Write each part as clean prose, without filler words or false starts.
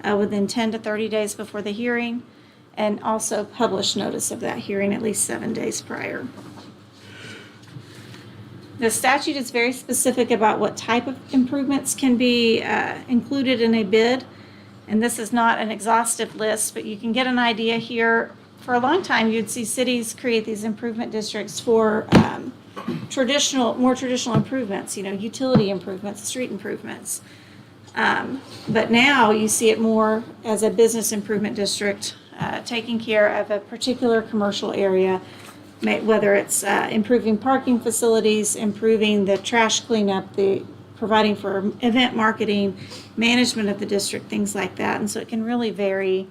within 10 to 30 days before the hearing, and also publish notice of that hearing at least 7 days prior. The statute is very specific about what type of improvements can be included in a bid, and this is not an exhaustive list, but you can get an idea here. For a long time, you'd see cities create these improvement districts for more traditional improvements, utility improvements, street improvements. But now you see it more as a business improvement district, taking care of a particular commercial area, whether it's improving parking facilities, improving the trash cleanup, providing for event marketing, management of the district, things like that. And so it can really vary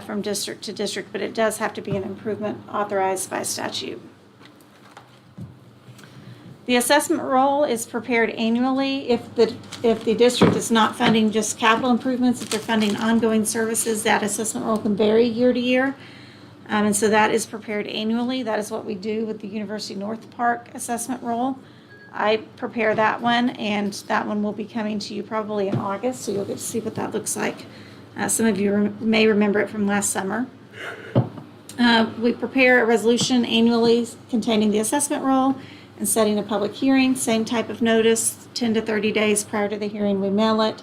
from district to district, but it does have to be an improvement authorized by statute. The assessment roll is prepared annually. If the district is not funding just capital improvements, if they're funding ongoing services, that assessment roll can vary year to year. And so that is prepared annually. That is what we do with the University North Park assessment roll. I prepare that one, and that one will be coming to you probably in August, so you'll get to see what that looks like. Some of you may remember it from last summer. We prepare a resolution annually containing the assessment roll and setting a public hearing. Same type of notice, 10 to 30 days prior to the hearing we mail it,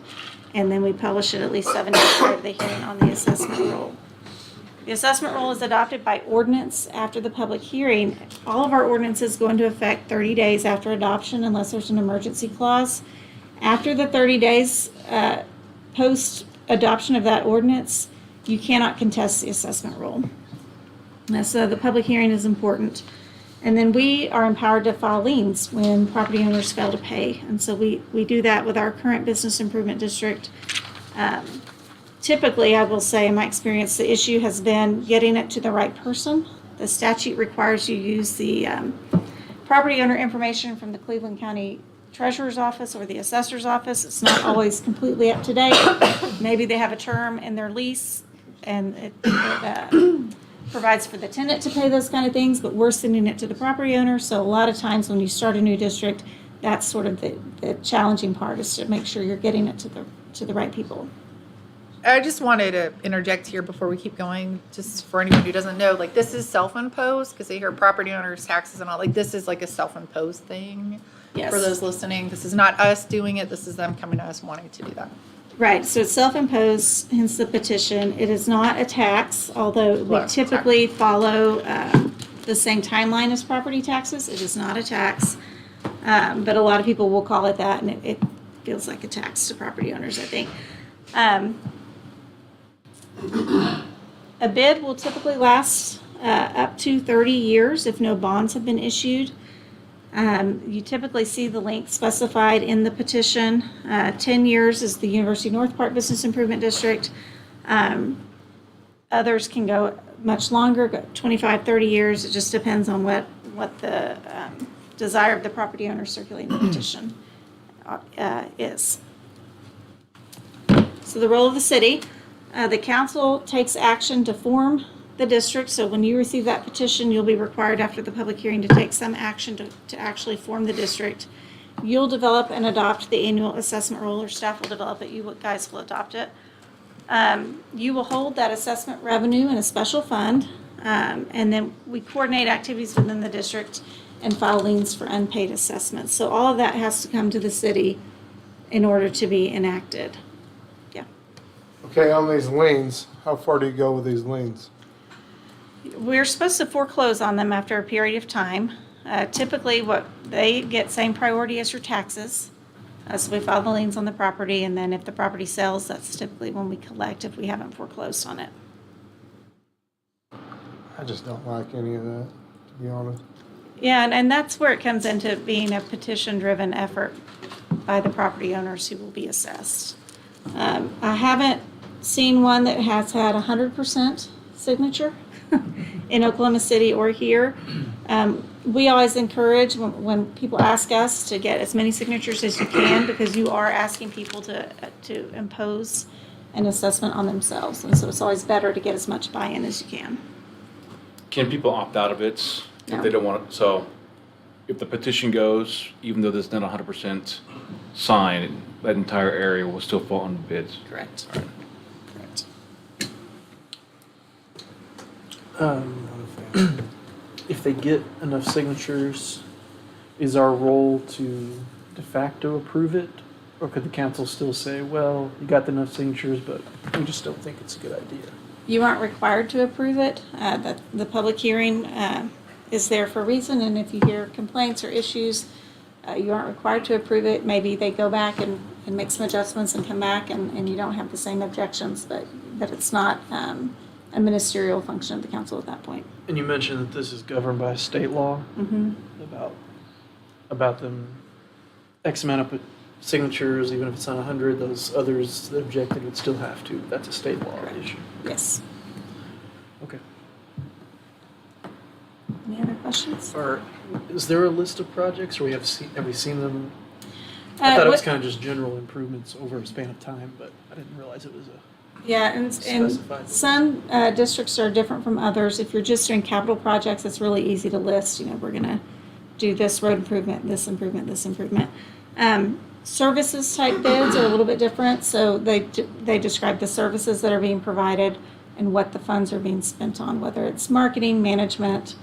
and then we publish it at least 7 days prior to the hearing on the assessment roll. The assessment roll is adopted by ordinance after the public hearing. All of our ordinances go into effect 30 days after adoption unless there's an emergency clause. After the 30 days post adoption of that ordinance, you cannot contest the assessment roll. So the public hearing is important. And then we are empowered to file liens when property owners fail to pay. And so we do that with our current business improvement district. Typically, I will say, in my experience, the issue has been getting it to the right person. The statute requires you use the property owner information from the Cleveland County Treasurer's Office or the Assessor's Office. It's not always completely up to date. Maybe they have a term in their lease, and it provides for the tenant to pay those kind of things, but we're sending it to the property owner. So a lot of times when you start a new district, that's sort of the challenging part, is to make sure you're getting it to the right people. I just wanted to interject here before we keep going, just for anyone who doesn't know, like, this is self-imposed, because they hear property owners, taxes and all, like, this is like a self-imposed thing. Yes. For those listening. This is not us doing it, this is them coming to us wanting to do that. Right, so it's self-imposed, hence the petition. It is not a tax, although we typically follow the same timeline as property taxes. It is not a tax, but a lot of people will call it that, and it feels like a tax to property owners, I think. A bid will typically last up to 30 years if no bonds have been issued. You typically see the length specified in the petition. 10 years is the University North Park Business Improvement District. Others can go much longer, go 25, 30 years. It just depends on what the desire of the property owner circulating the petition is. So the role of the city. The council takes action to form the district. So when you receive that petition, you'll be required after the public hearing to take some action to actually form the district. You'll develop and adopt the annual assessment roll, or staff will develop it. You guys will adopt it. You will hold that assessment revenue in a special fund, and then we coordinate activities within the district and file liens for unpaid assessments. So all of that has to come to the city in order to be enacted. Yeah. Okay, on these liens, how far do you go with these liens? We're supposed to foreclose on them after a period of time. Typically, what they get same priority as your taxes. So we file the liens on the property, and then if the property sells, that's typically when we collect if we haven't foreclosed on it. I just don't like any of that, to be honest. Yeah, and that's where it comes into being a petition-driven effort by the property owners who will be assessed. I haven't seen one that has had 100% signature in Oklahoma City or here. We always encourage when people ask us to get as many signatures as you can, because you are asking people to impose an assessment on themselves, and so it's always better to get as much buy-in as you can. Can people opt out of it No. if they don't want it? So if the petition goes, even though there's not 100% signed, that entire area will still fall under bids. Correct. If they get enough signatures, is our role to de facto approve it? Or could the council still say, well, you got enough signatures, but we just don't think it's a good idea? You aren't required to approve it. The public hearing is there for a reason, and if you hear complaints or issues, you aren't required to approve it. Maybe they go back and make some adjustments and come back, and you don't have the same objections, but it's not a ministerial function of the council at that point. And you mentioned that this is governed by state law about them X amount of signatures, even if it's not 100, those others that objected would still have to. That's a state law issue. Yes. Okay. Any other questions? Is there a list of projects, or have we seen them? I thought it was kind of just general improvements over a span of time, but I didn't realize it was Yeah, and specified. some districts are different from others. If you're just doing capital projects, it's really easy to list. You know, we're going to do this road improvement, this improvement, this improvement. Services type bids are a little bit different, so they describe the services that are being provided and what the funds are being spent on, whether it's marketing, management,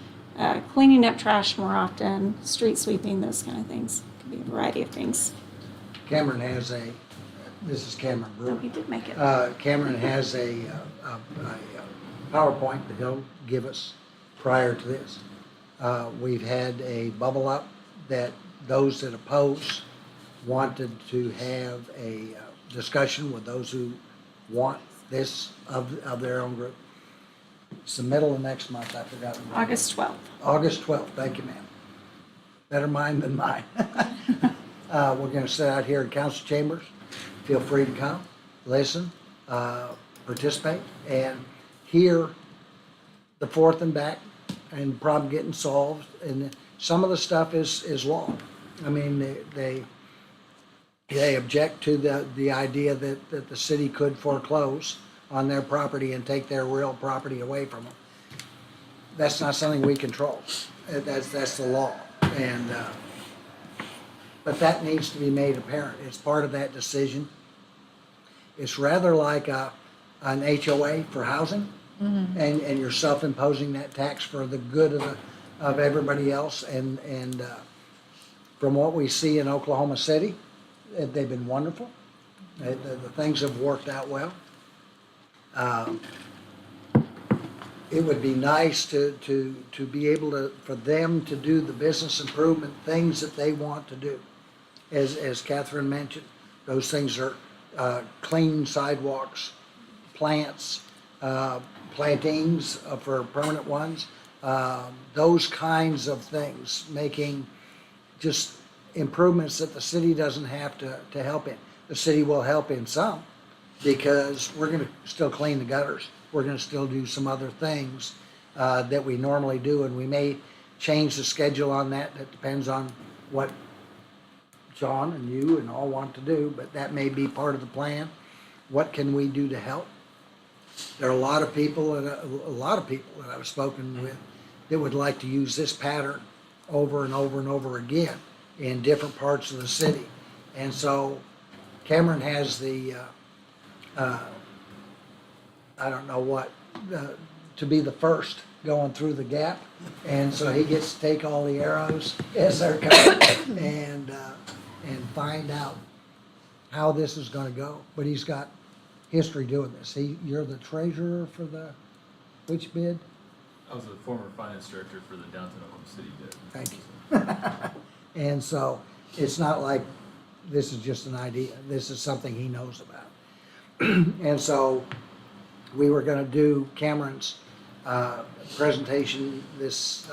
cleaning up trash more often, street sweeping, those kind of things. It could be a variety of things. Cameron has this is Cameron Oh, Brewer. he did make it. Cameron has a PowerPoint that he'll give us prior to this. We've had a bubble up that those that oppose wanted to have a discussion with those who want this of their own group. It's the middle of next month, I forgot. August 12th. August 12th, thank you, ma'am. Better mine than mine. We're gonna sit out here in council chambers. Feel free to come, listen, participate, and hear the forth and back and problem getting solved. And some of the stuff is law. I mean, they object to the idea that the city could foreclose on their property and take their real property away from them. That's not something we control. That's the law. And but that needs to be made apparent. It's part of that decision. It's rather like an HOA for housing, and you're self-imposing that tax for the good of everybody else. And from what we see in Oklahoma City, they've been wonderful. The things have worked out well. It would be nice to be able for them to do the business improvement things that they want to do. As Catherine mentioned, those things are clean sidewalks, plants, plantings for permanent ones, those kinds of things, making just improvements that the city doesn't have to help in. The city will help in some, because we're gonna still clean the gutters. We're gonna still do some other things that we normally do, and we may change the schedule on that. That depends on what John and you and all want to do, but that may be part of the plan. What can we do to help? There are a lot of people that I've spoken with that would like to use this pattern over and over and over again in different parts of the city. And so Cameron has the, I don't know what, to be the first going through the gap. And so he gets to take all the arrows as they're coming and find out how this is gonna go. But he's got history doing this. You're the treasurer for which bid? I was a former finance director for the downtown Oklahoma City bid. Thank you. And so it's not like this is just an idea. This is something he knows about. And so we were gonna do Cameron's presentation this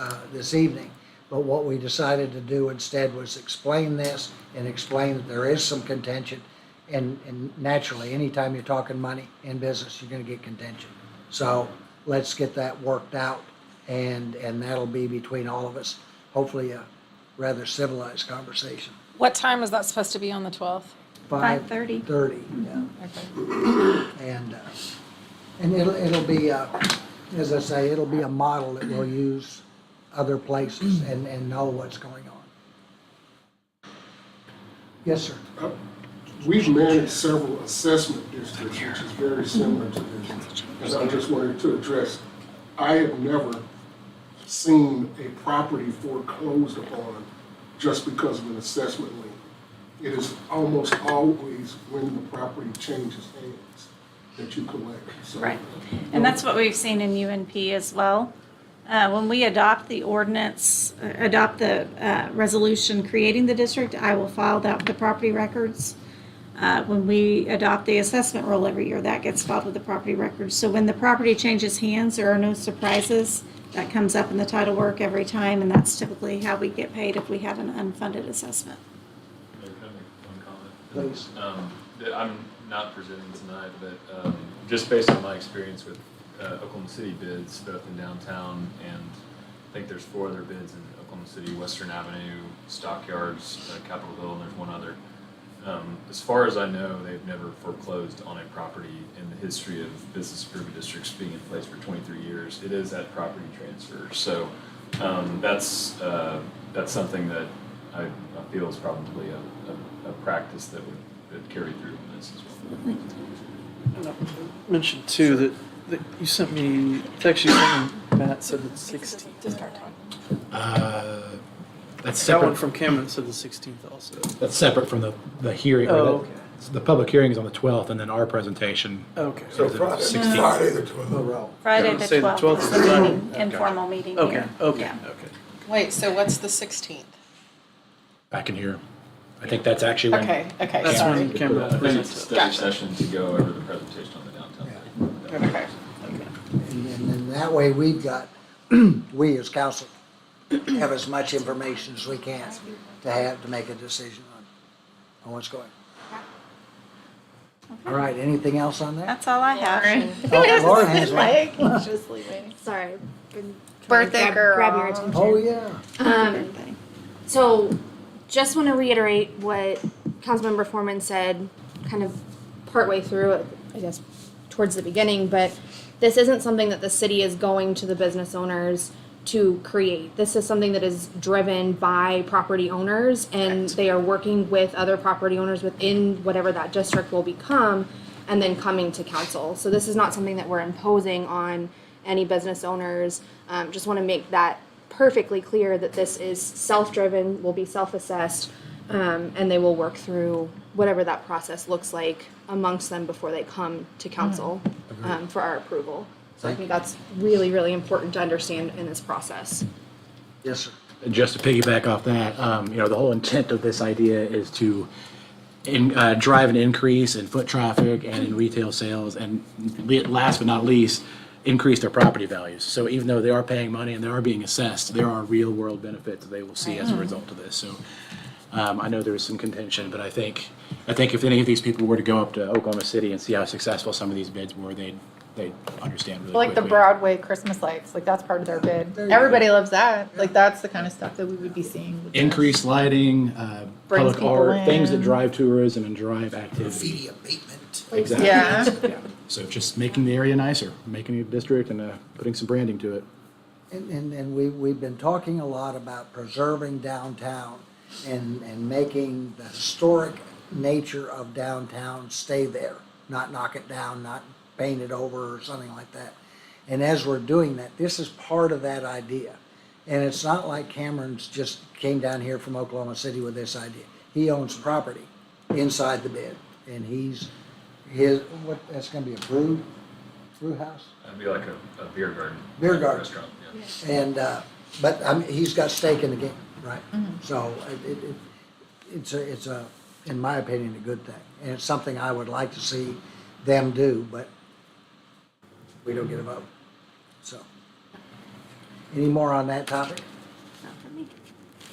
evening, but what we decided to do instead was explain this and explain that there is some contention, and naturally, anytime you're talking money in business, you're gonna get contention. So let's get that worked out, and that'll be between all of us, hopefully a rather civilized conversation. What time is that supposed to be on the 12th? 5:30. 5:30, yeah. Okay. And it'll be, as I say, it'll be a model that we'll use other places and know what's going on. Yes, sir. we've managed several assessment districts, which is very similar to this. And I just wanted to address, I have never seen a property foreclosed upon just because of an assessment lien. It is almost always when the property changes hands that you collect. So, Right. And that's what we've seen in UNP as well. When we adopt the ordinance, adopt the resolution creating the district, I will file that with the property records. When we adopt the assessment roll every year, that gets filed with the property records. So when the property changes hands, there are no surprises. That comes up in the title work every time, and that's typically how we get paid if we have an unfunded assessment. Can I make one comment? Please. That I'm not presenting tonight, but just based on my experience with Oklahoma City bids, both in downtown and I think there's 4 other bids in Oklahoma City, Western Avenue, Stockyards, Capitol Hill, and there's one other. As far as I know, they've never foreclosed on a property in the history of business improvement districts being in place for 23 years. It is at property transfer. So that's something that I feel is probably a practice that would carry through in this as well. And I mentioned too that you sent me, text you sent me, Matt said the 16th. That's That one separate. from Cameron said the 16th also. That's separate from the hearing. Oh, okay. So the public hearing is on the 12th, and then our presentation. Okay. So is the Friday, 16th. Friday the 12th. Friday Yeah, the say the 12th 12th is is the Friday. meeting, informal meeting Okay, here. okay, Yeah. okay. Wait, so what's the 16th? Back in here. I think that's actually when. Okay, That's sorry. when Cameron I think presented it's a it. study Gotcha. session to go over the presentation on the downtown. Okay. And then that way we've got, we as council have as much information as we can to make a decision on what's going. All right, anything else on that? That's all I have. Oh, Lauren has one. Anxiously waiting. Sorry. been trying to Birthday grab your girl. attention. Oh, yeah. So, just want to reiterate what Councilmember Foreman said, kind of partway through it, I guess, towards the beginning, but this isn't something that the city is going to the business owners to create. This is something that is driven by property owners, and they are working with other property owners within whatever that district will become, and then coming to council. So this is not something that we're imposing on any business owners. Just want to make that perfectly clear that this is self-driven, will be self-assessed, and they will work through whatever that process looks like amongst them before they come to council for our approval. So I think that's really, really important to understand in this process. Yes, sir. Just to piggyback off that, the whole intent of this idea is to drive an increase in foot traffic and in retail sales, and last but not least, increase their property values. So even though they are paying money and they are being assessed, there are real world benefits that they will see as a result of this. So I know there's some contention, but I think if any of these people were to go up to Oklahoma City and see how successful some of these bids were, they'd understand really Like the quickly. Broadway Christmas lights, like that's part of their bid. Everybody loves that. Like that's the kind of stuff that we would be seeing. with this. Increased lighting, Brings public people art, things that in. drive tourism and drive activity. Graffiti abatement. Exactly. Yeah. Yeah. So just making the area nicer, making the district and putting some branding to it. And we've been talking a lot about preserving downtown and making the historic nature of downtown stay there, not knock it down, not paint it over or something like that. And as we're doing that, this is part of that idea. And it's not like Cameron's just came down here from Oklahoma City with this idea. He owns property inside the bid, and that's gonna be a brew house? That'd be like a beer garden. Beer garden. Restaurant, yeah. And, but he's got stake in the game, right? So it's in my opinion, a good thing. And it's something I would like to see them do, but we don't get a vote. So, any more on that topic?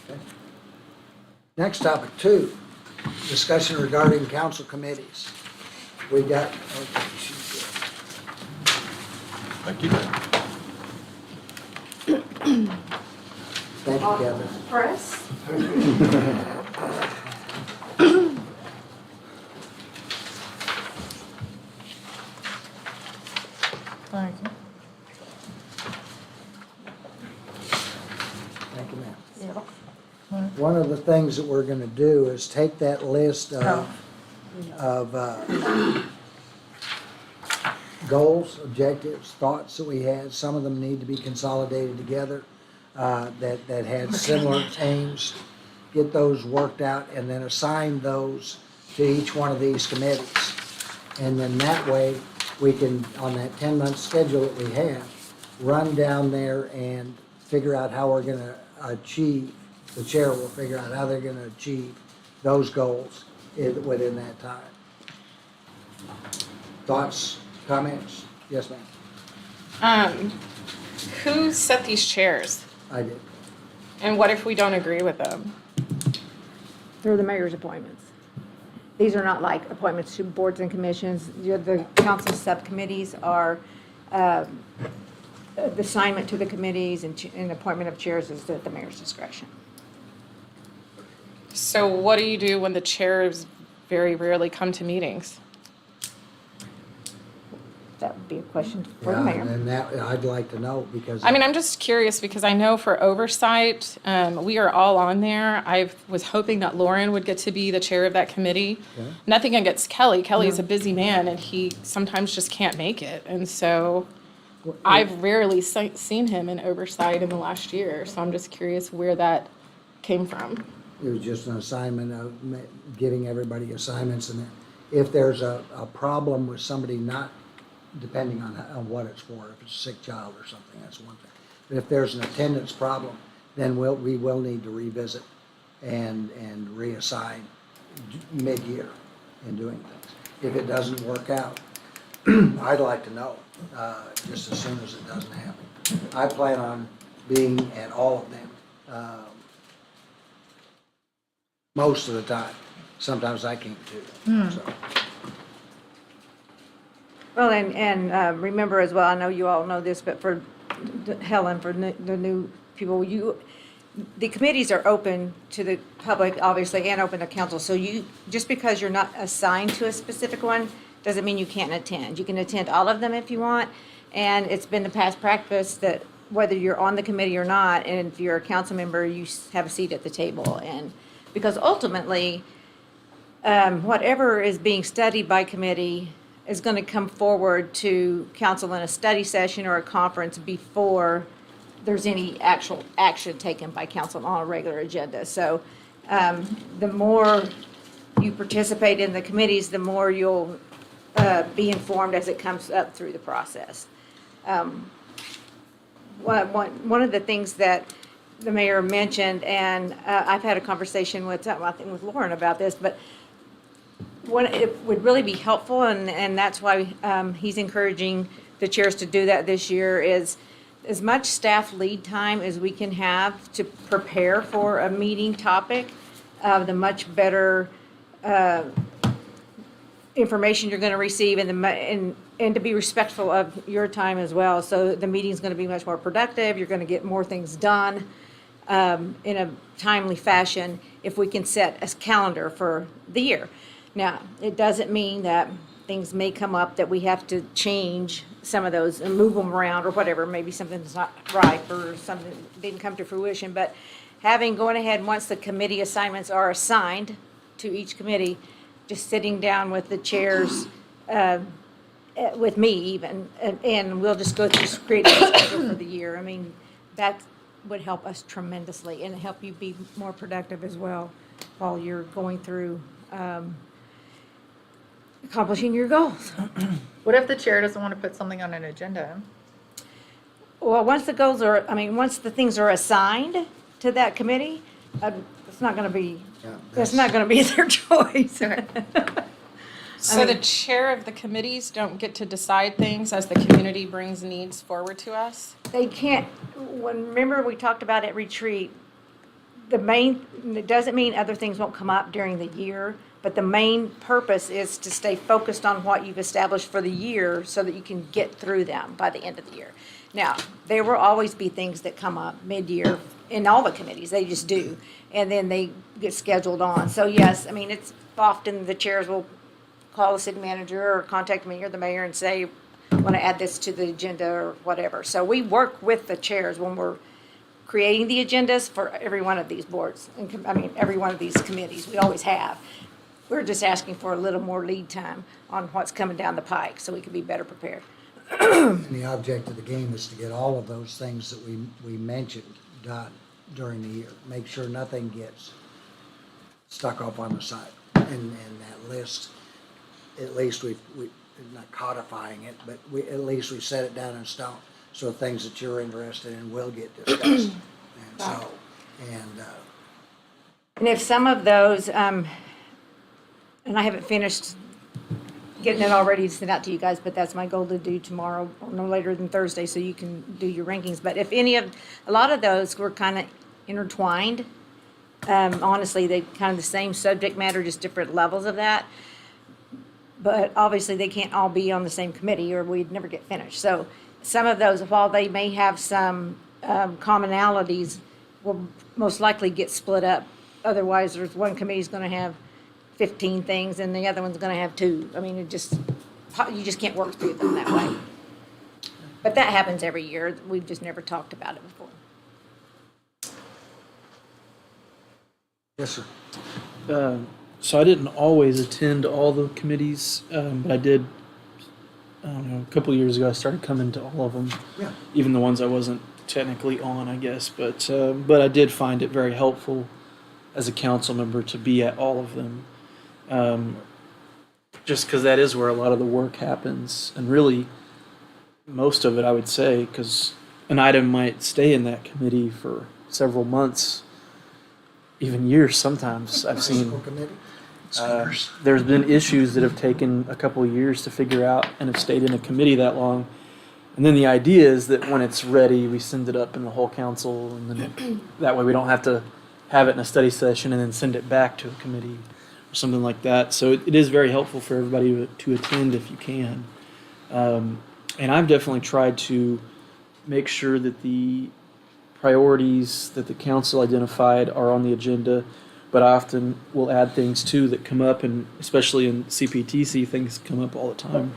Okay. Next topic, 2, discussion regarding council committees. We got, okay, she's good. Thank you. Thank you, Kevin. Press? Thank you. Thank you, ma'am. One of the things that we're gonna do is take that list of goals, objectives, thoughts that we had. Some of them need to be consolidated together, that had similar aims. Get those worked out and then assign those to each one of these committees. And then that way, we can, on that 10-month schedule that we have, run down there and figure out how we're gonna achieve, the chair will figure out how they're gonna achieve those goals within that time. Thoughts, comments? Yes, ma'am. Who set these chairs? I did. And what if we don't agree with them? They're the mayor's appointments. These are not like appointments to boards and commissions. The council subcommittees are, the assignment to the committees and appointment of chairs is at the mayor's discretion. So what do you do when the chairs very rarely come to meetings? That would be a question for the Yeah, mayor. and that, I'd like to know because. I mean, I'm just curious because I know for oversight, we are all on there. I was hoping that Lauren would get to be the chair of that committee. Okay. Nothing against Kelly. Kelly's a busy man and he sometimes just can't make it. And so I've rarely seen him in oversight in the last year. So I'm just curious where that came from. It was just an assignment of giving everybody assignments, and if there's a problem with somebody not, depending on what it's for, if it's a sick child or something, that's one thing. But if there's an attendance problem, then we will need to revisit and reassign mid-year in doing things. If it doesn't work out, I'd like to know, just as soon as it doesn't happen. I plan on being at all of them, most of the time. Sometimes I can't do it, so. Well, and remember as well, I know you all know this, but for Helen, for the new people, the committees are open to the public, obviously, and open to council. So just because you're not assigned to a specific one, doesn't mean you can't attend. You can attend all of them if you want, and it's been the past practice that whether you're on the committee or not, and if you're a council member, you have a seat at the table. And because ultimately, whatever is being studied by committee is going to come forward to council in a study session or a conference before there's any actual action taken by council on a regular agenda. So the more you participate in the committees, the more you'll be informed as it comes up through the process. One of the things that the mayor mentioned, and I've had a conversation with, I think with Lauren about this, but what it would really be helpful, and that's why he's encouraging the chairs to do that this year, is as much staff lead time as we can have to prepare for a meeting topic, the much better information you're going to receive, and to be respectful of your time as well. So the meeting's going to be much more productive. You're going to get more things done in a timely fashion if we can set a calendar for the year. Now, it doesn't mean that things may come up that we have to change some of those and move them around or whatever. Maybe something's not right or something didn't come to fruition. But going ahead, once the committee assignments are assigned to each committee, just sitting down with the chairs, with me even, and we'll just go through create a schedule for the year. I mean, that would help us tremendously and help you be more productive as well while you're going through accomplishing your goals. What if the chair doesn't want to put something on an agenda? Well, once the things are assigned to that committee, it's not going to be, that's not going to be their choice. So the chair of the committees don't get to decide things as the community brings needs forward to us? They can't, remember we talked about at retreat, it doesn't mean other things won't come up during the year, but the main purpose is to stay focused on what you've established for the year so that you can get through them by the end of the year. Now, there will always be things that come up mid-year in all the committees, they just do, and then they get scheduled on. So yes, I mean, it's often the chairs will call the city manager or contact me or the mayor and say, I want to add this to the agenda or whatever. So we work with the chairs when we're creating the agendas for every one of these boards, every one of these committees. We always have. We're just asking for a little more lead time on what's coming down the pike so we can be better prepared. And the object of the game is to get all of those things that we mentioned done during the year. Make sure nothing gets stuck off on the side. And that list, at least we're not codifying it, but at least we set it down in stone. So things that you're interested in will get discussed. And so, And if some of those, and I haven't finished getting it all ready to send out to you guys, but that's my goal to do tomorrow or no later than Thursday so you can do your rankings. But if a lot of those were kind of intertwined, honestly, they kind of the same subject matter, just different levels of that. But obviously they can't all be on the same committee or we'd never get finished. So some of those, while they may have some commonalities, will most likely get split up. Otherwise, there's one committee's going to have 15 things and the other one's going to have 2. I mean, you just can't work through them that way. But that happens every year. We've just never talked about it before. yes, sir. So I didn't always attend all the committees, but I did, I don't know, a couple of years ago, I started coming to all of them. Yeah. Even the ones I wasn't technically on, I guess. But I did find it very helpful as a council member to be at all of them. Just because that is where a lot of the work happens. And really, most of it, I would say, because an item might stay in that committee for several months, even years sometimes. I've seen. School committee? There's been issues that have taken a couple of years to figure out and have stayed in a committee that long. And then the idea is that when it's ready, we send it up in the whole council, and then that way we don't have to have it in a study session and then send it back to a committee or something like that. So it is very helpful for everybody to attend if you can. And I've definitely tried to make sure that the priorities that the council identified are on the agenda, but I often will add things too that come up, and especially in CPTC, things come up all the time.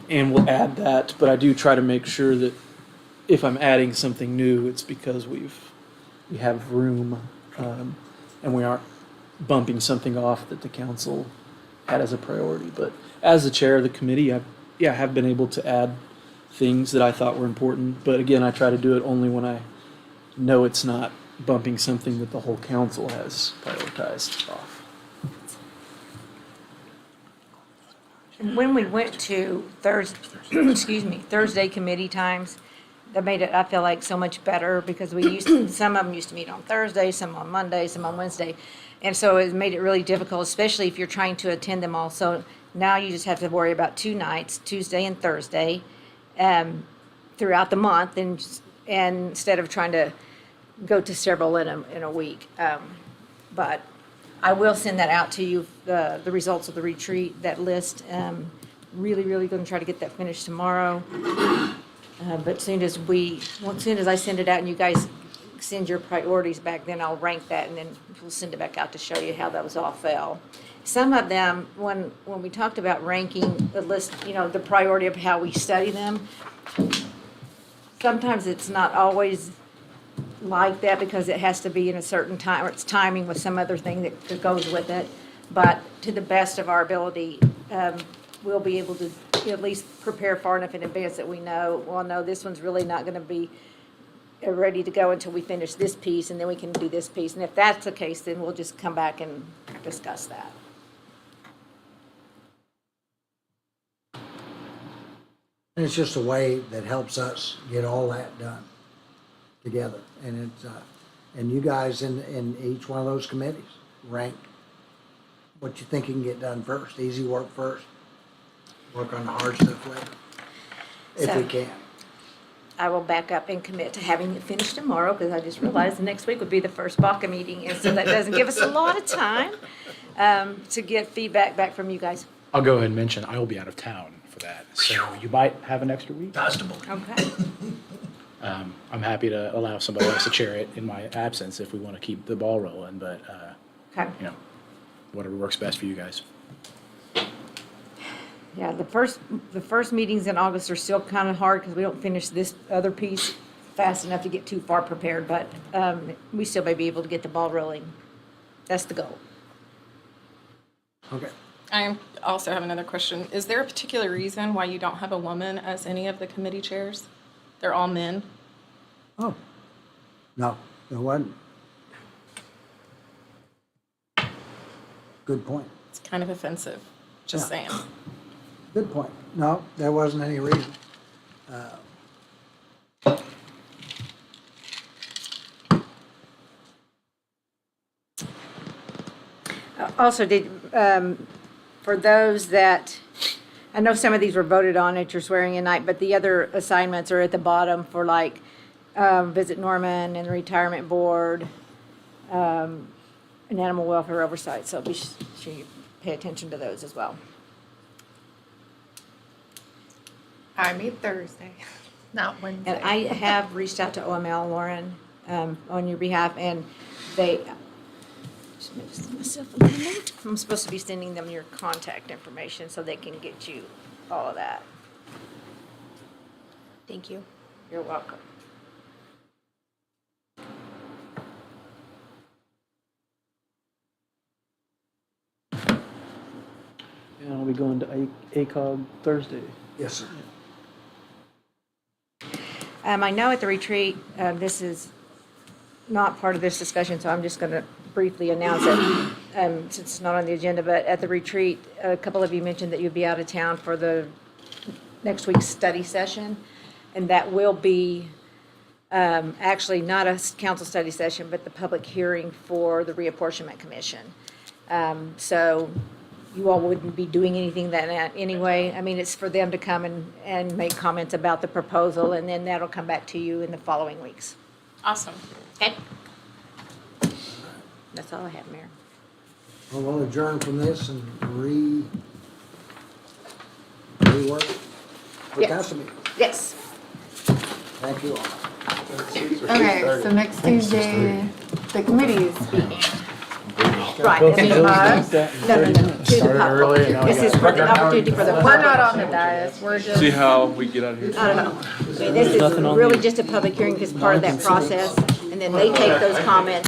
And we'll add that, but I do try to make sure that if I'm adding something new, it's because we have room, and we aren't bumping something off that the council had as a priority. But as the chair of the committee, I have been able to add things that I thought were important. But again, I try to do it only when I know it's not bumping something that the whole council has prioritized off. When we went to Thursday committee times, that made it, I feel like, so much better because some of them used to meet on Thursday, some on Monday, some on Wednesday. And so it made it really difficult, especially if you're trying to attend them all. So now you just have to worry about 2 nights, Tuesday and Thursday, throughout the month, and instead of trying to go to several in a week. But I will send that out to you, the results of the retreat, that list. Really going to try to get that finished tomorrow. But as soon as I send it out and you guys send your priorities back, then I'll rank that and then we'll send it back out to show you how those all fell. Some of them, when we talked about ranking the list, the priority of how we study them, sometimes it's not always like that because it has to be in a certain time, or it's timing with some other thing that goes with it. But to the best of our ability, we'll be able to at least prepare far enough in advance that we know, well, no, this one's really not going to be ready to go until we finish this piece, and then we can do this piece. And if that's the case, then we'll just come back and discuss that. And it's just a way that helps us get all that done together. And it's, and you guys in each one of those committees rank what you think you can get done first. Easy work first. Work on the hard stuff later, if we can. I will back up and commit to having it finished tomorrow, because I just realized the next week would be the first BACA meeting, and so that doesn't give us a lot of time to get feedback back from you guys. I'll go ahead and mention I will be out of town for that, so you might have an extra week. Okay. I'm happy to allow somebody else to chair it in my absence if we want to keep the ball rolling, but Okay. whatever works best for you guys. Yeah, the first meetings in August are still kind of hard because we don't finish this other piece fast enough to get too far prepared, but we still may be able to get the ball rolling. That's the goal. Okay. I also have another question. Is there a particular reason why you don't have a woman as any of the committee chairs? They're all men. Oh, no, there wasn't. Good point. It's kind of offensive, just Yeah. saying. Good point. No, there wasn't any reason. Also, for those that, I know some of these were voted on at your swearing in night, but the other assignments are at the bottom for like, Visit Norman and the Retirement Board, and Animal Welfare Oversight, so be sure you pay attention to those as well. I meet Thursday, not Wednesday. And I have reached out to OML, Lauren, on your behalf, and they, just myself a little note. I'm supposed to be sending them your contact information so they can get you all of that. Thank you. You're welcome. And I'll be going to ACOG Thursday. Yes, sir. I know at the retreat, this is not part of this discussion, so I'm just going to briefly announce it, since it's not on the agenda, but at the retreat, a couple of you mentioned that you'd be out of town for the next week's study session, and that will be actually not a council study session, but the public hearing for the reapportionment commission. So you all wouldn't be doing anything that anyway. I mean, it's for them to come and make comments about the proposal, and then that'll come back to you in the following weeks. Awesome. Okay? That's all I have, Mayor. Well, we'll adjourn from this and rework the Yes. council meeting. Yes. Thank you all. Okay, so next Tuesday, the committee is speaking. Right. Us? No, to the public. This is for the opportunity for the. We're not on the dais, we're just. See how we get out of here? No. This is Nothing on really the- just a public hearing as part of that process, and then they take those comments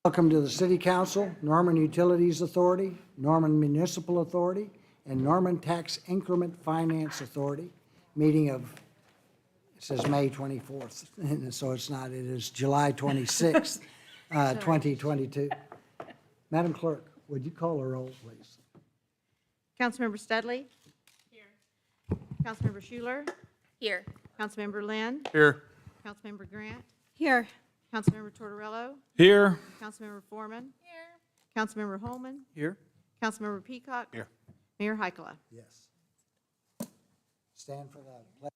Welcome to the City Council, Norman Utilities Authority, Norman Municipal Authority, and Norman Tax Increment Finance Authority, meeting of, it says May 24th, so it's not, it is July 26th, 2022. Madam Clerk, would you call the roll, please? Councilmember Studley? Here. Councilmember Schuler? Here. Councilmember Lynn? Here. Councilmember Grant? Here. Councilmember Tortorello? Here. Councilmember Foreman? Here. Councilmember Holman? Here. Councilmember Peacock? Here. Mayor Heikkila? Yes. Stand for the pledge.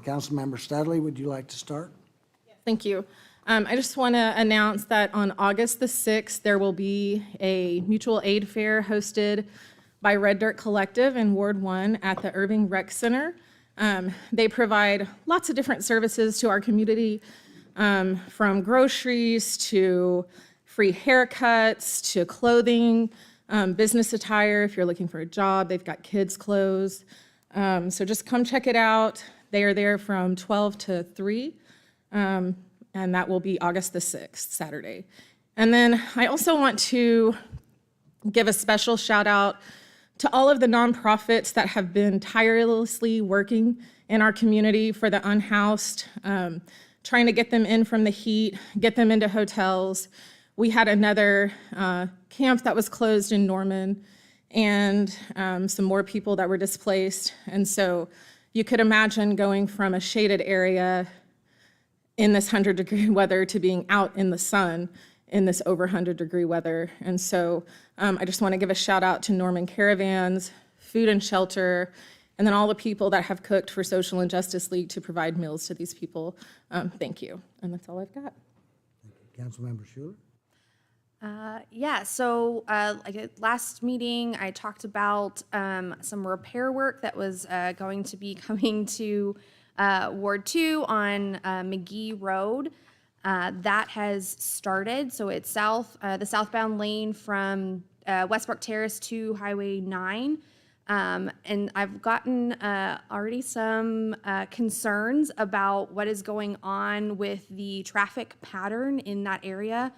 Councilmember Studley, would you like to start? Thank you. I just want to announce that on August the 6th, there will be a mutual aid fair hosted by Red Dirt Collective in Ward 1 at the Irving Rec Center. They provide lots of different services to our community, from groceries to free haircuts to clothing, business attire if you're looking for a job. They've got kids' clothes. So just come check it out. They are there from 12 to 3, and that will be August the 6th, Saturday. And then I also want to give a special shout out to all of the nonprofits that have been tirelessly working in our community for the unhoused, trying to get them in from the heat, get them into hotels. We had another camp that was closed in Norman, and some more people that were displaced. And so you could imagine going from a shaded area in this 100-degree weather to being out in the sun in this over 100-degree weather. And so I just want to give a shout out to Norman Caravans, Food and Shelter, and then all the people that have cooked for Social Injustice League to provide meals to these people. Thank you. And that's all I've got. Councilmember Schuler? So last meeting, I talked about some repair work that was going to be coming to Ward 2 on McGee Road. That has started, so it's the southbound lane from Westbrook Terrace to Highway 9. And I've gotten already some concerns about what is going on with the traffic pattern in that area.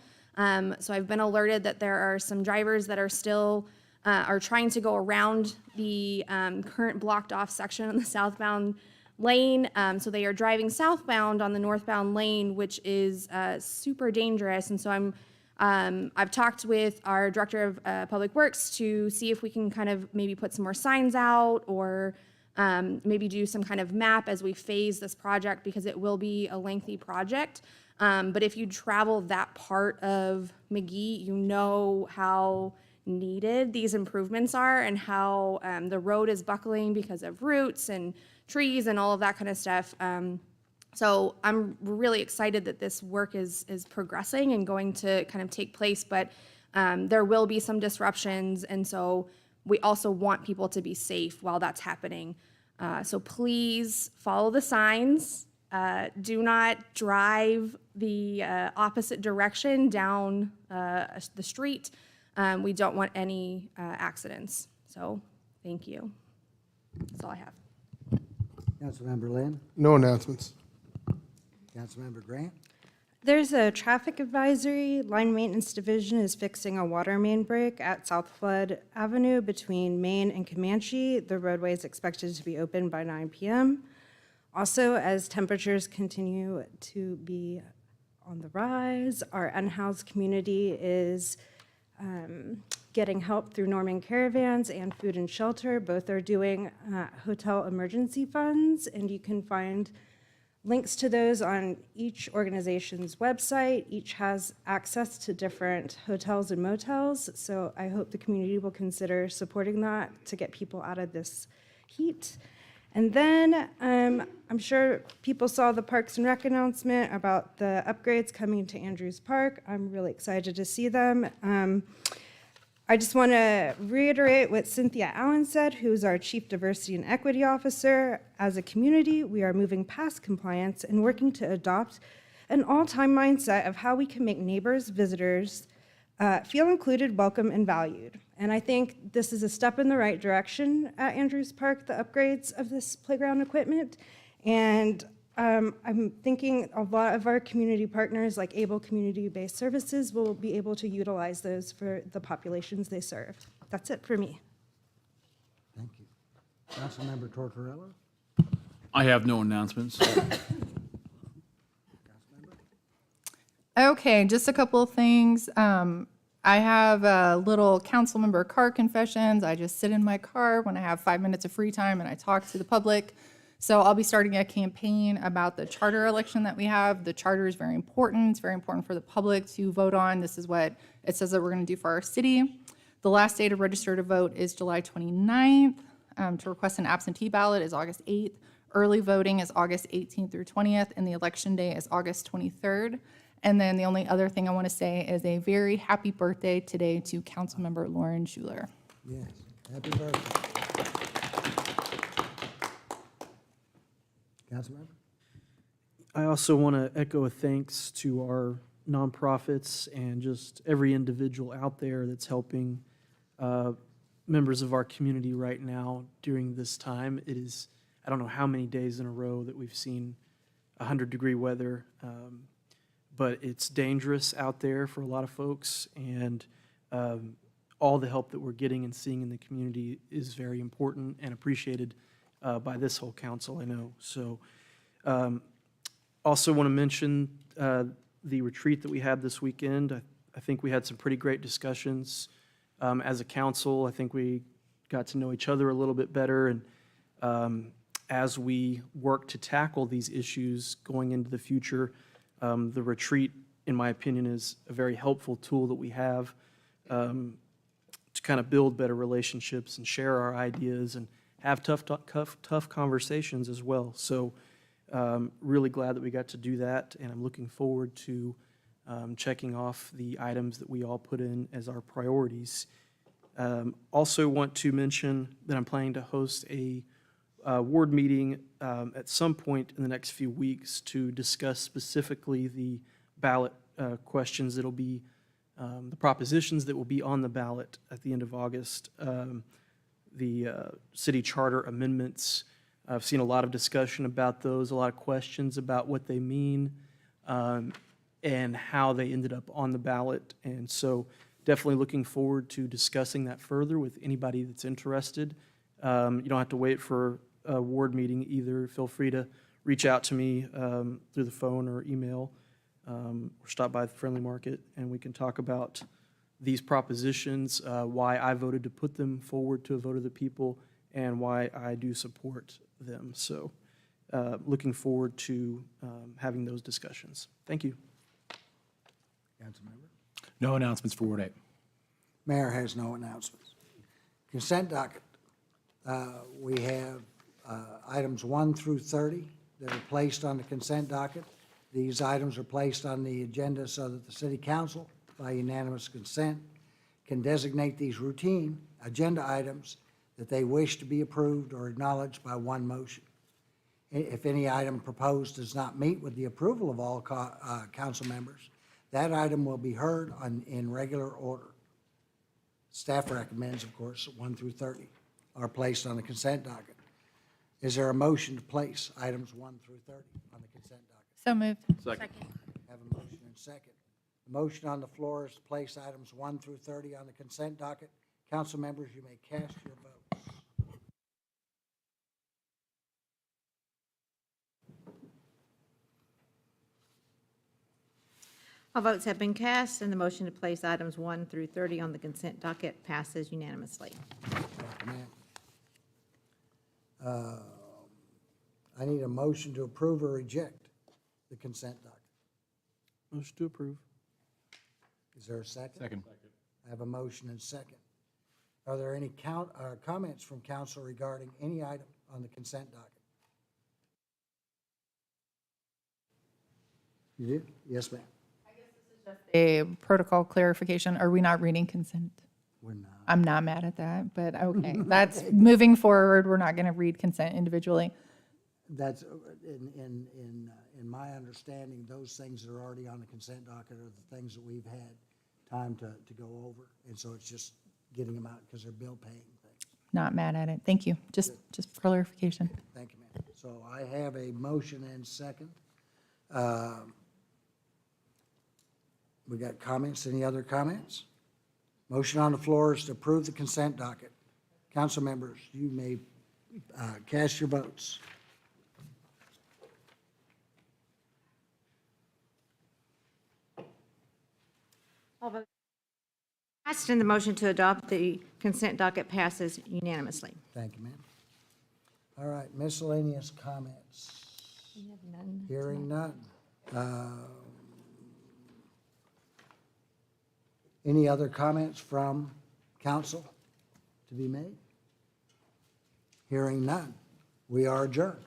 So I've been alerted that there are some drivers that are still are trying to go around the current blocked off section on the southbound lane. So they are driving southbound on the northbound lane, which is super dangerous. And so I've talked with our director of public works to see if we can kind of maybe put some more signs out or maybe do some kind of map as we phase this project, because it will be a lengthy project. But if you travel that part of McGee, you know how needed these improvements are and how the road is buckling because of roots and trees and all of that kind of stuff. So I'm really excited that this work is progressing and going to kind of take place, but there will be some disruptions, and so we also want people to be safe while that's happening. So please follow the signs. Do not drive the opposite direction down the street. We don't want any accidents. So thank you. That's all I have. Councilmember Lynn? No announcements. Councilmember Grant? There's a traffic advisory. Line Maintenance Division is fixing a water main break at South Flood Avenue between Main and Comanche. The roadway is expected to be open by 9 p.m. Also, as temperatures continue to be on the rise, our unhoused community is getting help through Norman Caravans and Food and Shelter. Both are doing hotel emergency funds, and you can find links to those on each organization's website. Each has access to different hotels and motels, so I hope the community will consider supporting that to get people out of this heat. And then I'm sure people saw the Parks and Rec announcement about the upgrades coming to Andrews Park. I'm really excited to see them. I just want to reiterate what Cynthia Allen said, who's our Chief Diversity and Equity Officer. As a community, we are moving past compliance and working to adopt an all-time mindset of how we can make neighbors, visitors, feel included, welcome, and valued. And I think this is a step in the right direction at Andrews Park, the upgrades of this playground equipment. And I'm thinking a lot of our community partners, like Able Community-Based Services, will be able to utilize those for the populations they serve. That's it for me. Thank you. Councilmember Tortorella? I have no announcements. Okay, just a couple of things. I have a little council member car confessions. I just sit in my car when I have 5 minutes of free time and I talk to the public. So I'll be starting a campaign about the charter election that we have. The charter is very important. It's very important for the public to vote on. This is what it says that we're going to do for our city. The last day to register to vote is July 29th. To request an absentee ballot is August 8th. Early voting is August 18th through 20th, and the election day is August 23rd. And then the only other thing I want to say is a very happy birthday today to Councilmember Lauren Schuler. Yes, happy birthday. Councilmember? I also want to echo a thanks to our nonprofits and just every individual out there that's helping members of our community right now during this time. It is, I don't know how many days in a row that we've seen 100-degree weather, but it's dangerous out there for a lot of folks, and all the help that we're getting and seeing in the community is very important and appreciated by this whole council, I know. So also want to mention the retreat that we had this weekend. I think we had some pretty great discussions as a council. I think we got to know each other a little bit better, and as we work to tackle these issues going into the future, the retreat, in my opinion, is a very helpful tool that we have to kind of build better relationships and share our ideas and have tough conversations as well. So really glad that we got to do that, and I'm looking forward to checking off the items that we all put in as our priorities. Also want to mention that I'm planning to host a ward meeting at some point in the next few weeks to discuss specifically the ballot questions that'll be, the propositions that will be on the ballot at the end of August. The city charter amendments. I've seen a lot of discussion about those, a lot of questions about what they mean and how they ended up on the ballot. And so definitely looking forward to discussing that further with anybody that's interested. You don't have to wait for a ward meeting either. Feel free to reach out to me through the phone or email or stop by the Friendly Market, and we can talk about these propositions, why I voted to put them forward to a vote of the people, and why I do support them. So looking forward to having those discussions. Thank you. Councilmember? No announcements for Ward 8. Mayor has no announcements. Consent docket. We have items 1 through 30 that are placed on the consent docket. These items are placed on the agenda so that the city council, by unanimous consent, can designate these routine agenda items that they wish to be approved or acknowledged by one motion. If any item proposed does not meet with the approval of all council members, that item will be heard in regular order. Staff recommends, of course, 1 through 30 are placed on the consent docket. Is there a motion to place items 1 through 30 on the consent docket? So moved. Second. Have a motion and second. The motion on the floor is to place items 1 through 30 on the consent docket. Council members, you may cast your votes. All votes have been cast, and the motion to place items 1 through 30 on the consent docket passes unanimously. Thank you, ma'am. I need a motion to approve or reject the consent docket. Motion to approve. Is there a second? Second. I have a motion and second. Are there any comments from council regarding any item on the consent docket? You do? Yes, ma'am. A protocol clarification. Are we not reading consent? We're not. I'm not mad at that, but okay. That's moving forward. We're not going to read consent individually. That's, in my understanding, those things that are already on the consent docket are the things that we've had time to go over. And so it's just getting them out because they're bill paying things. Not mad at it. Thank you. Just for clarification. Thank you, ma'am. So I have a motion and second. We got comments? Any other comments? Motion on the floor is to approve the consent docket. Council members, you may cast your votes. Passed and the motion to adopt the consent docket passes unanimously. Thank you, ma'am. All right, miscellaneous comments. We have none. Hearing none. Any other comments from council to be made? Hearing none. We are adjourned.